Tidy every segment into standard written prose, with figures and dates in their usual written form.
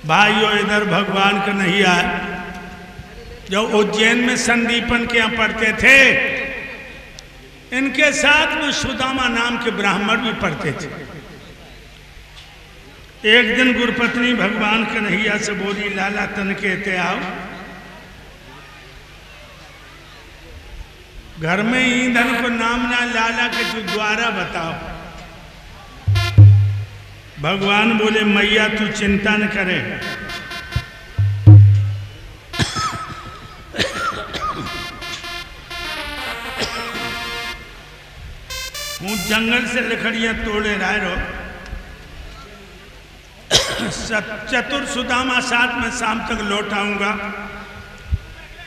भाइयों, इधर भगवान कन्हैया जब उज्जैन में संदीपन के यहाँ पढ़ते थे, इनके साथ में सुदामा नाम के ब्राह्मण भी पढ़ते थे। एक दिन गुरुपत्नी भगवान कन्हैया से बोली, लाला तन कहते आओ, घर में ईंधन को नाम ना लाला के तू द्वारा बताओ। भगवान बोले, मैया तू चिंता न करे, हूँ जंगल से लकड़ियां तोड़े रह रो, चतुर सुदामा साथ में शाम तक लौट आऊंगा।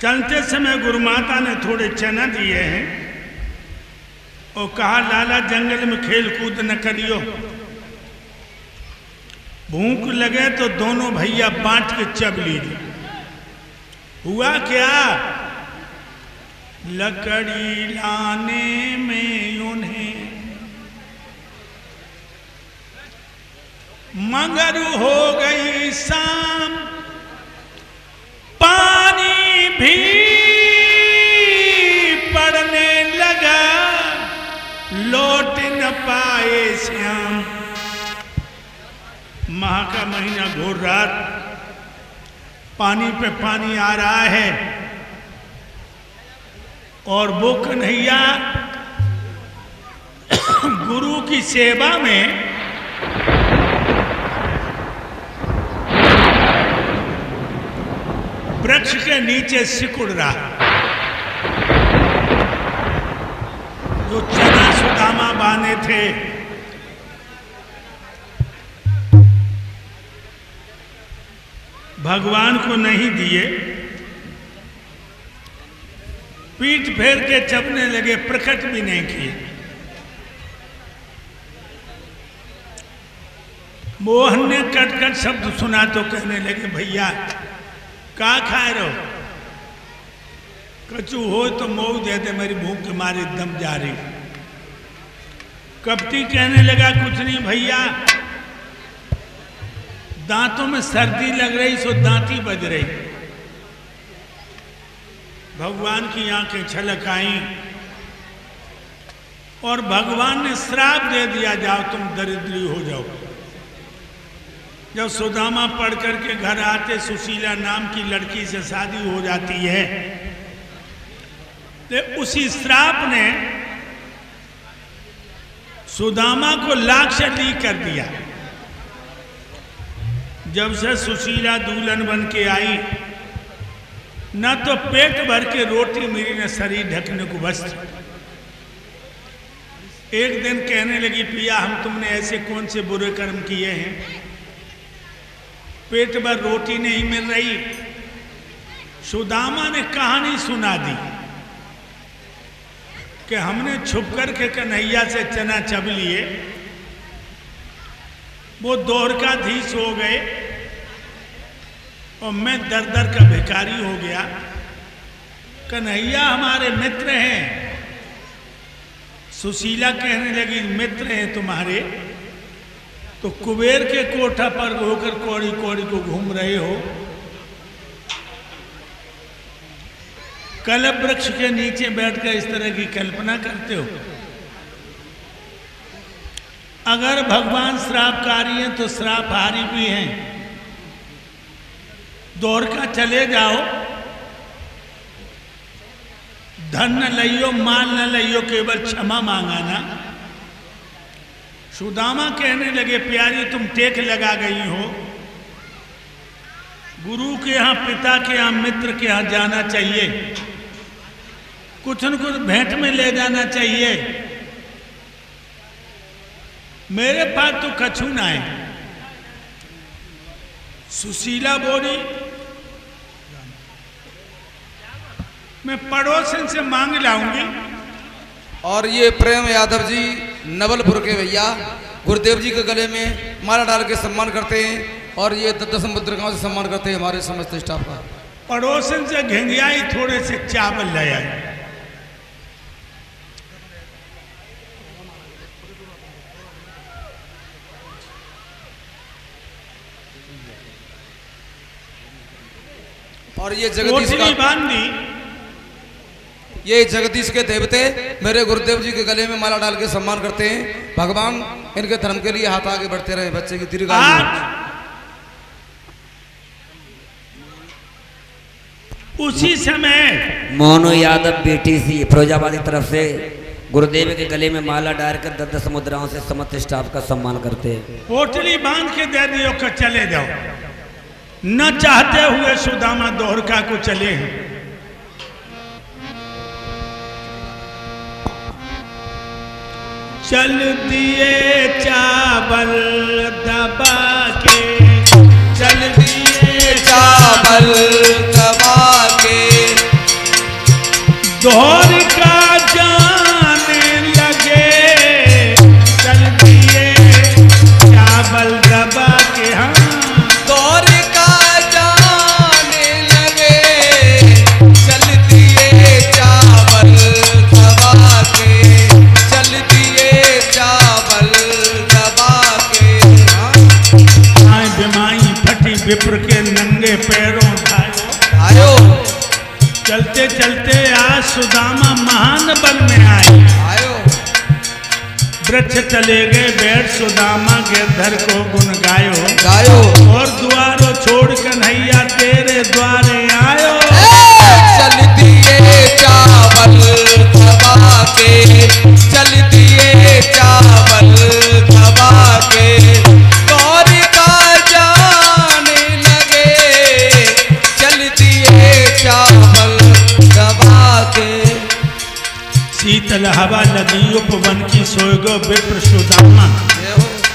चलते समय गुरुमाता ने थोड़े चना दिए हैं और कहा, लाला जंगल में खेल कूद न करियो, भूख लगे तो दोनों भैया बांट के चब लीजिए। हुआ क्या, लकड़ी लाने में उन्हें मगर हो गई शाम, पानी भी पड़ने लगा, लौट न पाए श्याम। माह का महीना, घोर रात, पानी पे पानी आ रहा है और वो कन्हैया गुरु की सेवा में वृक्ष के नीचे सिकुड़ रहा। जो चना सुदामा बांधे थे, भगवान को नहीं दिए, पीठ फेर के चबने लगे, प्रकट भी नहीं किए। मोहन ने कट कट शब्द सुना तो कहने लगे, भैया का खाए रहो, कचू हो तो मोह दे दे, मेरी भूख के मारे दम जा रही। कपटी कहने लगा, कुछ नहीं भैया, दांतों में सर्दी लग रही सो दांती बज रही। भगवान की आंखें छलक आई और भगवान ने श्राप दे दिया, जाओ तुम दरिद्री हो जाओ। जब सुदामा पढ़ करके घर आते, सुशीला नाम की लड़की से शादी हो जाती है, तो उसी श्राप ने सुदामा को लाक्षणी कर दिया। जब से सुशीला दुल्हन बन के आई, न तो पेट भर के रोटी मिली, न शरीर ढकने को वस्त्र। एक दिन कहने लगी, पिया हम तुमने ऐसे कौन से बुरे कर्म किए हैं, पेट भर रोटी नहीं मिल रही। सुदामा ने कहानी सुना दी कि हमने छुप कर के कन्हैया से चना चब लिए, वो द्वारकाधीश हो गए और मैं दर दर का भिखारी हो गया। कन्हैया हमारे मित्र हैं। सुशीला कहने लगी, मित्र हैं तुम्हारे तो कुबेर के कोठा पर होकर कौड़ी कौड़ी को घूम रहे हो, कल्प वृक्ष के नीचे बैठकर इस तरह की कल्पना करते हो। अगर भगवान श्रापकारी हैं तो श्रापहारी भी हैं। द्वारका चले जाओ, धन न लियो, माल न लियो, केवल क्षमा मांगाना। सुदामा कहने लगे, प्यारी तुम टेक लगा गई हो, गुरु के यहाँ, पिता के यहाँ, मित्र के यहाँ जाना चाहिए, कुछ न कुछ भेंट में ले जाना चाहिए। मेरे पास तो कछु ना है। सुशीला बोली, मैं पड़ोसन से मांग लाऊंगी। और ये प्रेम यादव जी नवलपुर के भैया गुरुदेव जी के गले में माला डाल के सम्मान करते हैं, और ये दसम गांव से सम्मान करते हैं हमारे समस्त स्टाफ का। पड़ोसन से घेंगियाई थोड़े से चावल ले आए। और ये जगदीश पोटली बांध दी। ये जगदीश के देवते मेरे गुरुदेव जी के गले में माला डाल के सम्मान करते हैं। भगवान इनके धर्म के लिए हाथ आगे बढ़ते रहे, बच्चे की दीर्घायु। उसी समय मोनू यादव बीटीसी फिरोजाबाद की तरफ से गुरुदेव के गले में माला डालकर 10 मुद्राओं से समस्त स्टाफ का सम्मान करते हैं। पोटली बांध के दे दियो कि चले जाओ। न चाहते हुए सुदामा दोहरका को चले हैं। चल दिए चावल दबा के, चल दिए चावल दबा के, दोहरका जाने लगे। चल दिए चावल दबा के, हाँ द्वारका जाने लगे। चल दिए चावल दबा के, चल दिए चावल दबा के। आए बिमाई फटी विप्र के नंगे पैरों आयो चलते चलते आज सुदामा महान बन में आए। आयो वृक्ष चले गए बैठ सुदामा गिरधर को गुन गायो। गायो और द्वारो छोड़ कन्हैया तेरे द्वारे आयो। चल दिए चावल दबा के, चल दिए चावल दबा के, द्वारका जाने लगे। चल दिए चावल दबा के। शीतल हवा लगी उपवन की सोएगो विप्र सुदामा।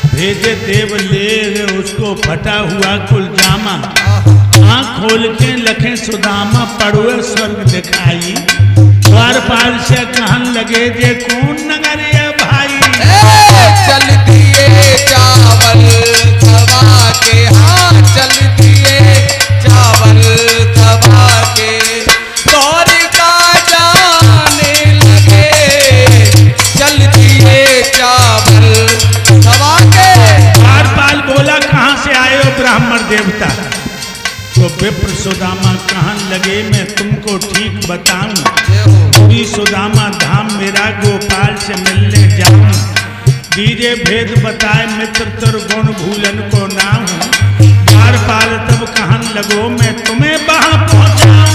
भेजे देव ले गए उसको फटा हुआ कुल जामा। आँख खोल के लखे सुदामा पड़ुए स्वर्ग दिखाई। द्वारपाल से कहन लगे जे कौन नगरिया भाई। चल दिए चावल दबा के, हाँ चल दिए चावल दबा के, द्वारका जाने लगे। चल दिए चावल दबा के। द्वारपाल बोला कहाँ से आए हो ब्राह्मण देवता। तो विप्र सुदामा कहन लगे मैं तुमको ठीक बताऊं। पूरी सुदामा धाम मेरा गोपाल से मिलने जाऊं। दीजे भेद बताए मित्र तुर गुण भूलन को नाम। द्वारपाल तब कहन लगो मैं तुम्हें वहां पहुंचाऊं।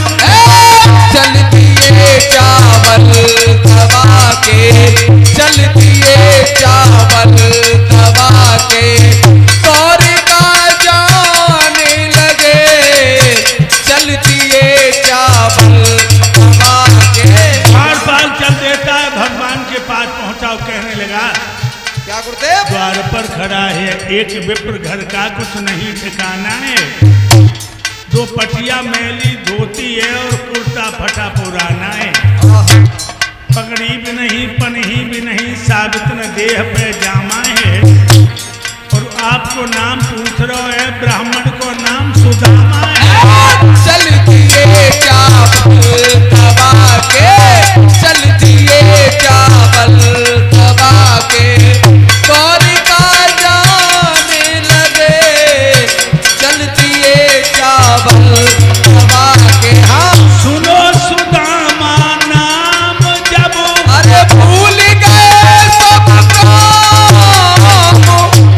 चल दिए चावल दबा के, चल दिए चावल दबा के, द्वारका जाने लगे। चल दिए चावल दबा के। द्वारपाल चल देता है भगवान के पास पहुंचाओ। कहने लगा क्या गुरुदेव? द्वार पर खड़ा है एक विप्र घर का कुछ नहीं ठिकाना है। 2 पटिया मैली धोती है और कुर्ता फटा पुराना है। पगड़ी भी नहीं पनही भी नहीं साबित न देह पे जामा है। और आपको नाम पूछ रहा है ब्राह्मण को नाम सुदामा है। चल दिए चावल दबा के, चल दिए चावल दबा के, द्वारका जाने लगे। चल दिए चावल दबा के। हाँ सुनो सुदामा नाम जब, अरे भूल गए सब काम।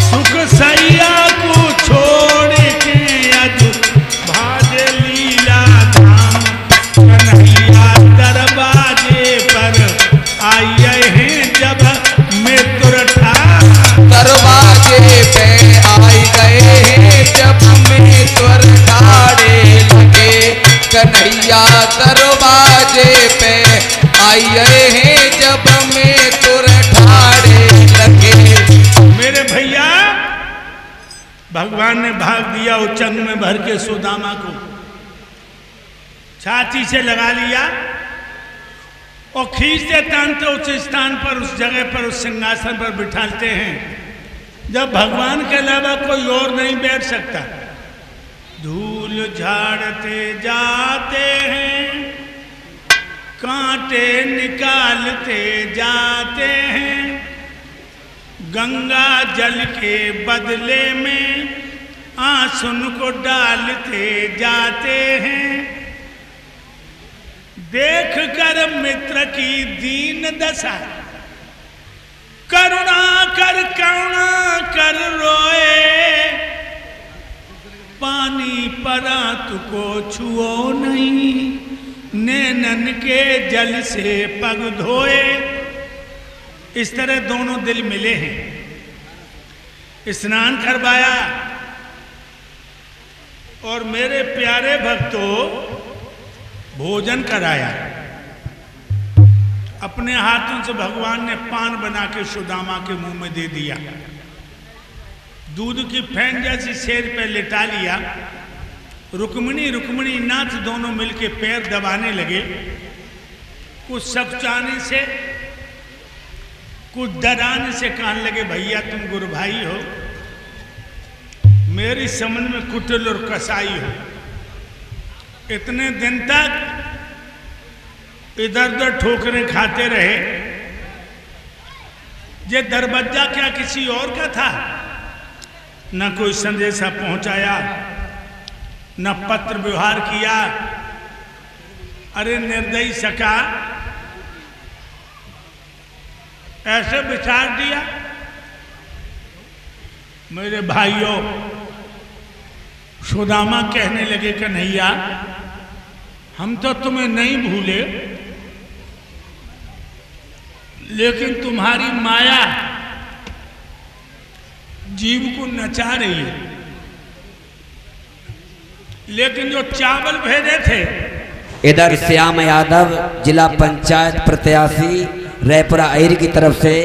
सुख सैया को छोड़ के अज भाज लीला धाम। कन्हैया दरवाजे पर आए हैं जब मित्र ठाम। दरवाजे पे आई गए हैं जब मित्र ठाड़े लगे। कन्हैया दरवाजे पे आए हैं जब मित्र ठाड़े लगे। मेरे भैया भगवान ने भाग दिया उच्चंग में भर के सुदामा को। छाती से लगा लिया और खींचते तानते उस स्थान पर उस जगह पर उस सिंहासन पर बिठाते हैं जब भगवान के अलावा कोई और नहीं बैठ सकता। धूल झाड़ते जाते हैं, कांटे निकालते जाते हैं। गंगा जल के बदले में आंसू को डालते जाते हैं। देख कर मित्र की दीन दशा, करुणा कर रोए, पानी परात को छुओ नहीं, नैनन के जल से पग धोए। इस तरह दोनों दिल मिले हैं। स्नान करवाया और मेरे प्यारे भक्तों भोजन कराया। अपने हाथों से भगवान ने पान बना के सुदामा के मुंह में दे दिया। दूध की फैन जैसी शेर पे लिटा लिया। रुक्मिणी नाथ दोनों मिलके पैर दबाने लगे। कुछ सकुचाने से, कुछ डराने से कहने लगे, भैया तुम गुरु भाई हो, मेरी समझ में कुटिल और कसाई हो। इतने दिन तक इधर उधर ठोकरें खाते रहे। ये दरवाजा क्या किसी और का था? न कोई संदेशा पहुंचाया, न पत्र व्यवहार किया। अरे निर्दयी सका, ऐसे विचार दिया। मेरे भाइयों, सुदामा कहने लगे, कन्हैया हम तो तुम्हें नहीं भूले, लेकिन तुम्हारी माया जीव को नचा रही है। लेकिन जो चावल भेजे थे, इधर श्याम यादव जिला पंचायत प्रत्याशी रायपुरा अहिर की तरफ से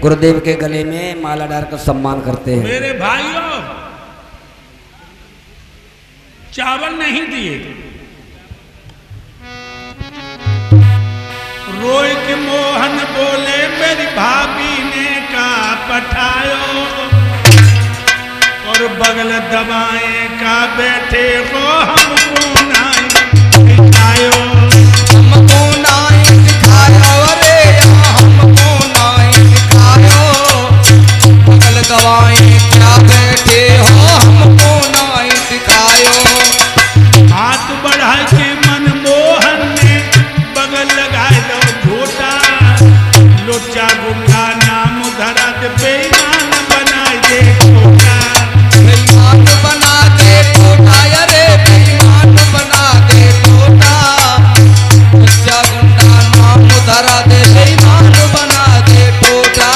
गुरुदेव के गले में माला डालकर सम्मान करते हैं। मेरे भाइयों चावल नहीं दिए। रोए के मोहन बोले, मेरी भाभी ने का पठायो, और बगल दबाए का बैठे हो, हमको नाई दिखायो, हमको नाई दिखायो, अरे हमको नाई दिखायो, बगल दबाए क्या बैठे हो, हमको नाई दिखायो। हाथ बढ़ा के मनमोहन ने बगल लगाए दो झोटा, लोचा गुंडा नाम धरा दे, बेईमान बनाए दे छोटा, बेईमान बना दे छोटा, अरे बेईमान बना दे छोटा, लोचा गुंडा नाम धरा दे, बेईमान बना दे छोटा।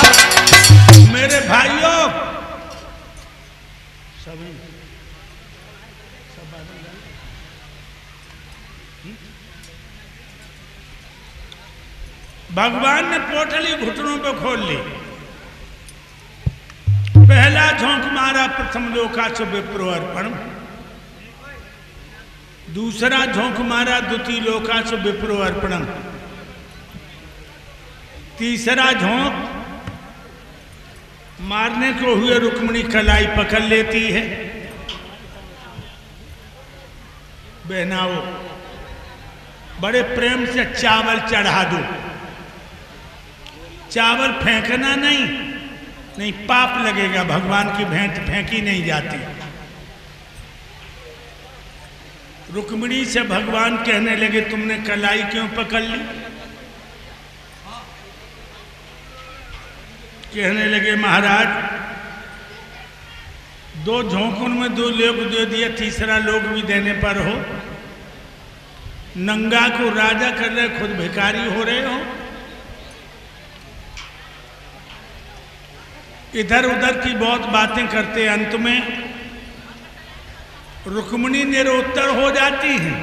मेरे भाइयों सभी भगवान ने पोटली घुटनों पे खोल ली। पहला झोंक मारा, प्रथम लोकासु विप्रो अर्पण। दूसरा झोंक मारा, द्वितीय लोकासु विप्रो अर्पणम। तीसरा झोंक मारने को हुए रुक्मिणी कलाई पकड़ लेती है। बहनाओ बड़े प्रेम से चावल चढ़ा दो। चावल फेंकना नहीं, पाप लगेगा। भगवान की भेंट फेंकी नहीं जाती। रुक्मिणी से भगवान कहने लगे, तुमने कलाई क्यों पकड़ ली? कहने लगे, महाराज दो झोंकों में दो लोग दे दिया, तीसरा लोग भी देने पर हो। नंगा को राजा कर रहे, खुद भिखारी हो रहे हो। इधर उधर की बहुत बातें करते, अंत में रुक्मिणी निरुत्तर हो जाती हैं।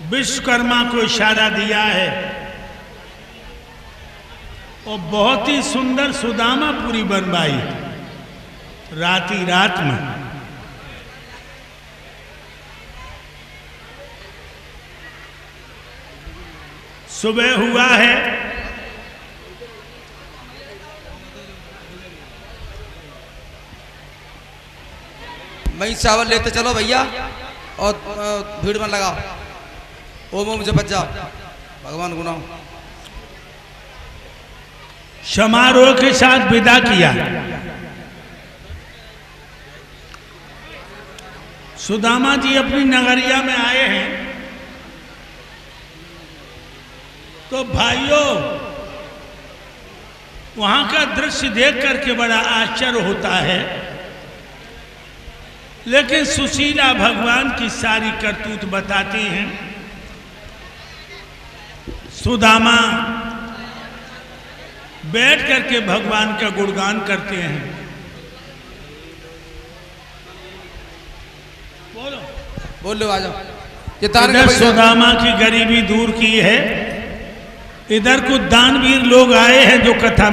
विश्वकर्मा को इशारा दिया है और बहुत ही सुंदर सुदामापुरी बनवाई रात ही रात में। सुबह हुआ है, वही चावल लेते चलो भैया और भीड़ में लगाओ। ओम ओम जपत जाओ, भगवान गुनाह। समारोह के साथ विदा किया। सुदामा जी अपनी नगरिया में आए हैं तो भाइयों वहां का दृश्य देख करके बड़ा आश्चर्य होता है, लेकिन सुशीला भगवान की सारी करतूत बताती हैं। सुदामा बैठ करके भगवान का गुणगान करते हैं। बोलो बोलो आ जाओ। ये तार इधर सुदामा की गरीबी दूर की है, इधर कुछ दानवीर लोग आए हैं जो कथा